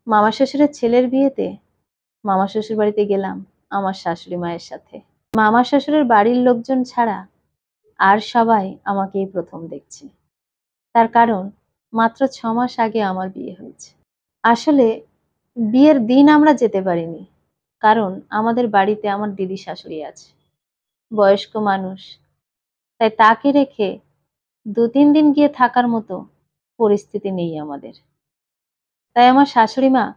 মামা শ্বশুরের ছেলের বিয়েতে মামা শ্বশুর বাড়িতে গেলাম আমার শাশুড়ি মায়ের সাথে। মামা শ্বশুরের বাড়ির লোকজন ছাড়া আর সবাই আমাকেই প্রথম দেখছে। তার কারণ মাত্র ৬ মাস আগে আমার বিয়ে হয়েছে। আসলে বিয়ের দিন আমরা যেতে পারিনি। কারণ আমাদের বাড়িতে আমার দিদি শাশুড়ি আছে। বয়স্ক মানুষ। তাই তাকে রেখে ২-৩ দিন গিয়ে থাকার মতো পরিস্থিতি নেই আমাদের। তাই আমার শাশুড়ি মা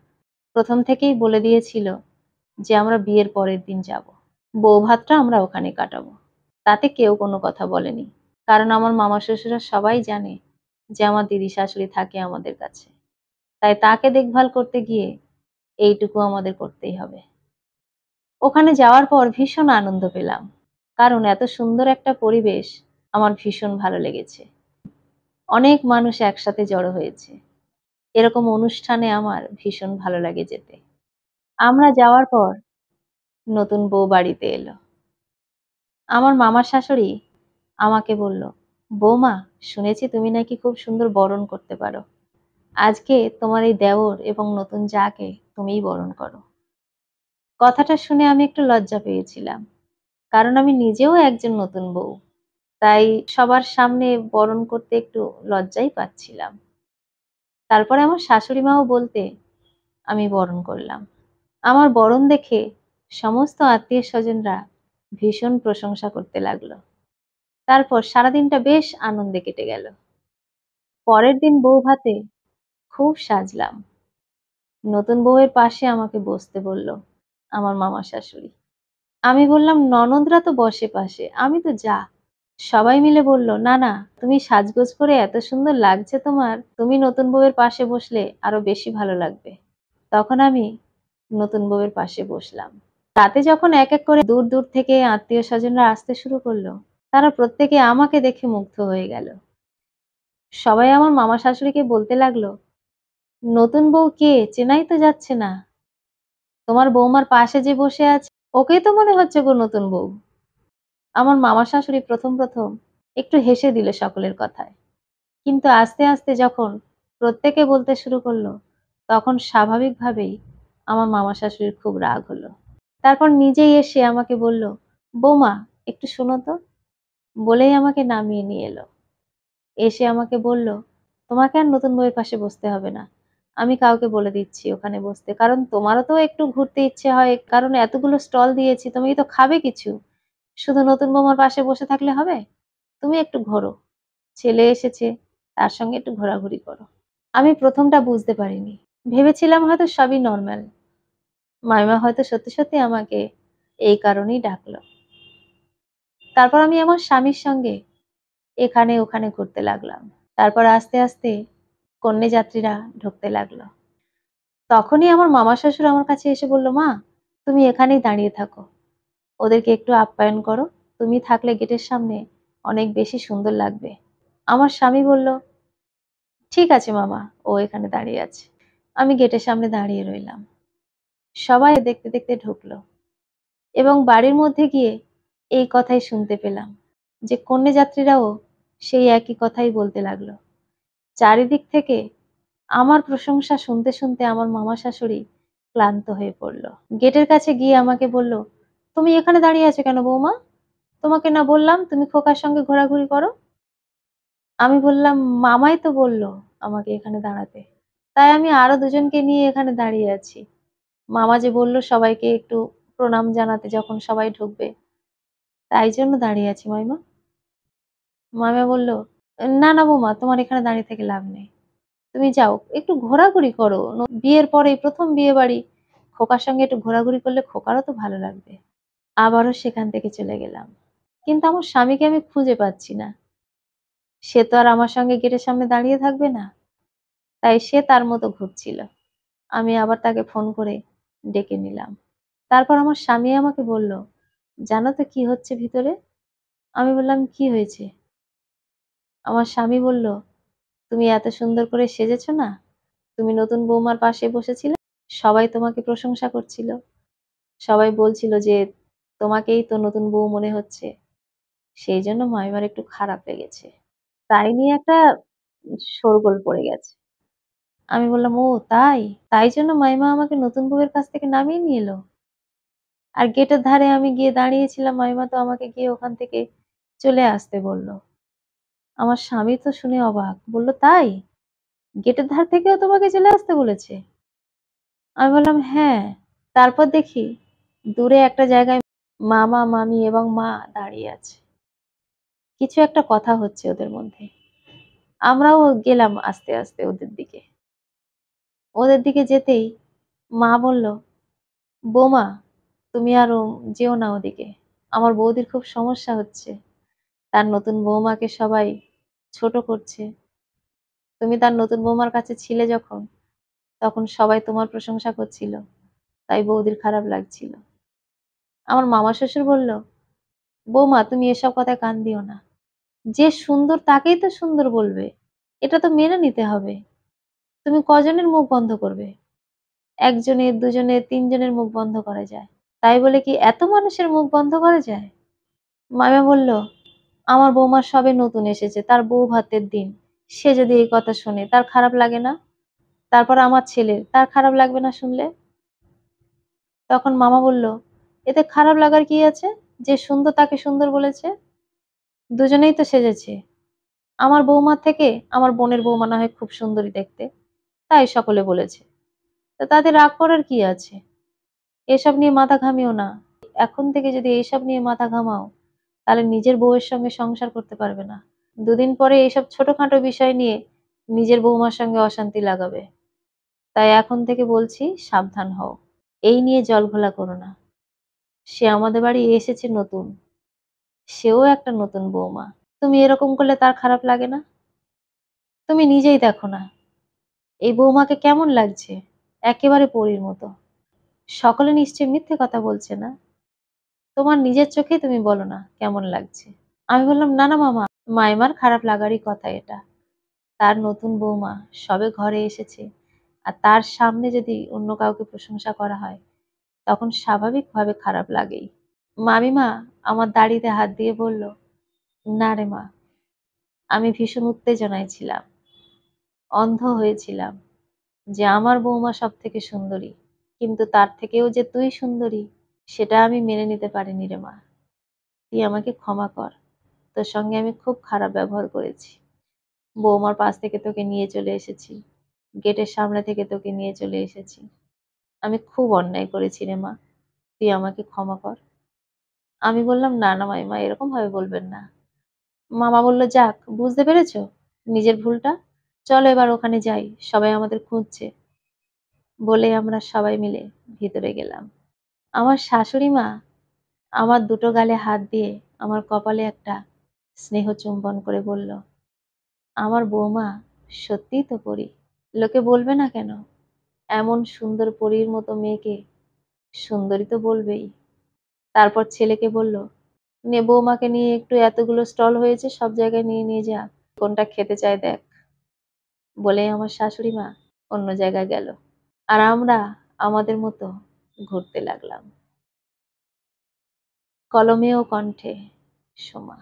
প্রথম থেকেই বলে দিয়েছিল যে আমরা বিয়ের পরের দিন যাব। বৌভাতটা আমরা ওখানে কাটাবো। তাতে কেউ কোনো কথা বলেনি। কারণ আমার মামা শ্বশুররা সবাই জানে যে আমার দিদি শাশুড়ি থাকে আমাদের কাছে। তাই তাকে দেখভাল করতে গিয়ে এইটুকু আমাদের করতেই হবে। ওখানে যাওয়ার পর ভীষণ আনন্দ পেলাম। কারণ এত সুন্দর একটা পরিবেশ আমার ভীষণ ভালো লেগেছে। অনেক মানুষ একসাথে জড়ো হয়েছে। এরকম অনুষ্ঠানে আমার ভীষণ ভালো লাগে যেতে। আমরা যাওয়ার পর নতুন বউ বাড়িতে এলো। আমার মামার শাশুড়ি আমাকে বলল, "বৌমা, শুনেছি তুমি নাকি খুব সুন্দর বরণ করতে পারো। আজকে তোমার এই দেওর এবং নতুন জাকে তুমিই বরণ করো।" কথাটা শুনে আমি একটু লজ্জা পেয়েছিলাম। কারণ আমি নিজেও একজন নতুন বউ। তাই সবার সামনে বরণ করতে একটু লজ্জাই পাচ্ছিলাম। তারপরে আমার শাশুড়ি মাও বলতে আমি বরণ করলাম। আমার বরণ দেখে সমস্ত আত্মীয়স্বজনরা ভীষণ প্রশংসা করতে লাগলো। তারপর সারাদিনটা বেশ আনন্দে কেটে গেল। পরের দিন বউভাতে খুব সাজলাম। নতুন বউয়ের পাশে আমাকে বসতে বলল আমার মামা শাশুড়ি। আমি বললাম, ননদরা তো বসে পাশে, আমি তো যা। সবাই মিলে বলল, না না, তুমি সাজগোজ করে এত সুন্দর লাগছে তোমার, তুমি নতুন বউয়ের পাশে বসলে আরো বেশি ভালো লাগবে। তখন আমি নতুন বউয়ের পাশে বসলাম। রাতে যখন এক এক করে দূর দূর থেকে আত্মীয় স্বজনরা আসতে শুরু করলো, তারা প্রত্যেকে আমাকে দেখে মুগ্ধ হয়ে গেল। সবাই আমার মামা শাশুড়িকে বলতে লাগলো, নতুন বউ কে, চেনাই তো যাচ্ছে না। তোমার বৌমার পাশে যে বসে আছে ওকেই তো মনে হচ্ছে গো নতুন বউ। আমার মামা শাশুড়ি প্রথম একটু হেসে দিল সকলের কথায়। কিন্তু আস্তে আস্তে যখন প্রত্যেকে বলতে শুরু করলো, তখন স্বাভাবিকভাবেই আমার মামা শাশুড়ির খুব রাগ হলো। তারপর নিজেই এসে আমাকে বলল, বৌমা একটু শোনো তো, বলেই আমাকে নামিয়ে নিয়ে এলো। এসে আমাকে বলল, তোমাকে আর নতুন বউয়ের পাশে বসতে হবে না। আমি কাউকে বলে দিচ্ছি ওখানে বসতে। কারণ তোমারও তো একটু ঘুরতে ইচ্ছে হয়। কারণ এতগুলো স্টল দিয়েছি, তুমি তো খাবে কিছু। শুধু নতুন বৌমার পাশে বসে থাকলে হবে? তুমি একটু ঘোরো। ছেলে এসেছে, তার সঙ্গে একটু ঘোরাঘুরি করো। আমি প্রথমটা বুঝতে পারিনি। ভেবেছিলাম হয়তো সবই নরমাল। মামিমা হয়তো সত্যি আমাকে এই কারণেই ডাকলো। তারপর আমি আমার স্বামীর সঙ্গে এখানে ওখানে ঘুরতে লাগলাম। তারপর আস্তে আস্তে কন্যাযাত্রীরা ঢুকতে লাগলো। তখনই আমার মামা শ্বশুর আমার কাছে এসে বলল, মা তুমি এখানেই দাঁড়িয়ে থাকো, ওদেরকে একটু আপ্যায়ন করো, তুমি থাকলে গেটের সামনে অনেক বেশি সুন্দর লাগবে। আমার স্বামী বলল, ঠিক আছে মামা, ও এখানে দাঁড়িয়ে আছে। আমি গেটের সামনে দাঁড়িয়ে রইলাম। সবাই দেখতে দেখতে ঢুকলো এবং বাড়ির মধ্যে গিয়ে এই কথাই শুনতে পেলাম যে কন্যাযাত্রীরাও সেই একই কথাই বলতে লাগলো। চারিদিক থেকে আমার প্রশংসা শুনতে শুনতে আমার মামা শাশুড়ি ক্লান্ত হয়ে পড়ল। গেটের কাছে গিয়ে আমাকে বলল, তুমি এখানে দাঁড়িয়ে আছো কেন বৌমা? তোমাকে না বললাম তুমি খোকার সঙ্গে ঘোরাঘুরি করো? আমি বললাম, মামাই তো বলল আমাকে এখানে দাঁড়াতে। তাই আমি আরো দুজনকে নিয়ে এখানে দাঁড়িয়ে আছি। মামা যে বলল সবাইকে একটু প্রণাম জানাতে যখন সবাই ঢুকবে, তাই জন্য দাঁড়িয়ে আছি মাইমা। মামিমা বলল, না না বৌমা, তোমার এখানে দাঁড়িয়ে থেকে লাভ নেই। তুমি যাও একটু ঘোরাঘুরি করো। বিয়ের পরেই প্রথম বিয়ে বাড়ি, খোকার সঙ্গে একটু ঘোরাঘুরি করলে খোকারও তো ভালো লাগবে। আবারও সেখান থেকে চলে গেলাম। কিন্তু আমার স্বামীকে আমি খুঁজে পাচ্ছি না। সে তো আর আমার সঙ্গে গেটের সামনে দাঁড়িয়ে থাকবে না। তাই সে তার মতো ঘুরছিল। আমি আবার তাকে ফোন করে ডেকে নিলাম। তারপর আমার স্বামী আমাকে বলল, জানো তো কি হচ্ছে ভিতরে? আমি বললাম, কি হয়েছে? আমার স্বামী বলল, তুমি এত সুন্দর করে সেজেছো না? তুমি নতুন বৌমার পাশে বসেছিলে, সবাই তোমাকে প্রশংসা করছিল। সবাই বলছিল যে তোমাকেই তো নতুন বউ মনে হচ্ছে। সেই জন্য মামিমার একটু খারাপ লেগেছে। তাই নিয়ে একটা শোরগোল পড়ে গেছে। আমি বললাম, ও তাই? তাই জন্য মাইমা আমাকে নতুন বউয়ের কাছ থেকে নামিয়ে নিয়ে এলো? আর গেটের ধারে আমি গিয়ে দাঁড়িয়েছিলাম, মাইমা তো আমাকে গিয়ে ওখান থেকে চলে আসতে বলল। আমার স্বামী তো শুনে অবাক। বলল, তাই? গেটের ধার থেকেও তোমাকে চলে আসতে বলেছে? আমি বললাম, হ্যাঁ। তারপর দেখি দূরে একটা জায়গায় মামা, মামী এবং মা দাঁড়িয়ে আছে। কিছু একটা কথা হচ্ছে ওদের মধ্যে। আমরাও গেলাম আস্তে, আস্তে ওদের দিকে। ওদের দিকে যেতেই মা বলল, বৌমা তুমি আর যেও না ওদিকে। আমার বৌদির খুব সমস্যা হচ্ছে। তার নতুন বৌমাকে সবাই ছোট করছে। তুমি তার নতুন বৌমার কাছে ছিলে যখন, তখন সবাই তোমার প্রশংসা করছিল। তাই বৌদির খারাপ লাগছিল। আমার মামা শ্বশুর বলল, বৌমা তুমি এসব কথায় কান দিও না। যে সুন্দর তাকেই তো সুন্দর বলবে। এটা তো মেনে নিতে হবে। তুমি কজনের মুখ বন্ধ করবে? একজনের, দুজনের, তিনজনের মুখ বন্ধ করা যায়। তাই বলে কি এত মানুষের মুখ বন্ধ করা যায়? মামা বলল, আমার বৌমা সবে নতুন এসেছে, তার বউ ভাতের দিন। সে যদি এই কথা শোনে তার খারাপ লাগে না? তারপর আমার ছেলের, তার খারাপ লাগবে না শুনলে? তখন মামা বলল, এতে খারাপ লাগার কি আছে? যে সুন্দর তাকে সুন্দর বলেছে। দুজনেই তো সেজেছে। আমার বৌমার থেকে আমার বোনের বৌমা না হয় খুব সুন্দরী দেখতে, তাই সকলে বলেছে। তো তাতে রাগ করার কি আছে? এসব নিয়ে মাথা ঘামিও না। এখন থেকে যদি এইসব নিয়ে মাথা ঘামাও, তাহলে নিজের বউয়ের সঙ্গে সংসার করতে পারবে না। দুদিন পরে এইসব ছোটখাটো বিষয় নিয়ে নিজের বৌমার সঙ্গে অশান্তি লাগাবে। তাই এখন থেকে বলছি, সাবধান হও। এই নিয়ে জলঘোলা করো না। সে আমাদের বাড়ি এসেছে নতুন। সেও একটা নতুন বৌমা। তুমি এরকম করলে তার খারাপ লাগে না? তুমি নিজেই দেখো না, এই বৌমাকে কেমন লাগছে? একেবারে পরীর মতো। সকলে নিশ্চয়ই মিথ্যে কথা বলছে না? তোমার নিজের চোখেই তুমি বলো না কেমন লাগছে। আমি বললাম, না না মামা, মাইমার খারাপ লাগারই কথা এটা। তার নতুন বৌমা সবে ঘরে এসেছে, আর তার সামনে যদি অন্য কাউকে প্রশংসা করা হয়, তখন স্বাভাবিকভাবে খারাপ লাগেই। মামিমা আমার দাড়িতে হাত দিয়ে বলল, না রে মা, আমি ভীষণ উত্তেজনায় ছিলাম, অন্ধ হয়েছিলাম যে আমার বৌমা সব থেকে সুন্দরী, কিন্তু তার থেকেও যে তুই সুন্দরী সেটা আমি মেনে নিতে পারিনি রে মা। তুই আমাকে ক্ষমা কর। তোর সঙ্গে আমি খুব খারাপ ব্যবহার করেছি। বৌমার পাশ থেকে তোকে নিয়ে চলে এসেছি, গেটের সামনে থেকে তোকে নিয়ে চলে এসেছি। আমি খুব অন্যায় করেছি রে মা, তুই আমাকে ক্ষমা কর। আমি বললাম, না না মাইমা, এরকম ভাবে বলবেন না। মামা বলল, যাক বুঝতে পেরেছো নিজের ভুলটা, চলো এবার ওখানে যাই, সবাই আমাদের খুঁজছে। বলে আমরা সবাই মিলে ভিতরে গেলাম। আমার শাশুড়ি মা আমার দুটো গালে হাত দিয়ে আমার কপালে একটা স্নেহ চুম্বন করে বলল, আমার বৌমা সত্যিই তো পরী। লোকে বলবে না কেন? এমন সুন্দর পরীর মতো মেয়েকে সুন্দরী তো বলবেই। তারপর ছেলেকে বলল, নে বৌমাকে নিয়ে একটু, এতগুলো স্টল হয়েছে, সব জায়গায় নিয়ে নিয়ে যা, কোনটা খেতে চায় দেখ। বলেই আমার শাশুড়ি মা অন্য জায়গায় গেল, আর আমরা আমাদের মতো ঘুরতে লাগলাম। কলমে ও কণ্ঠে, সোমা।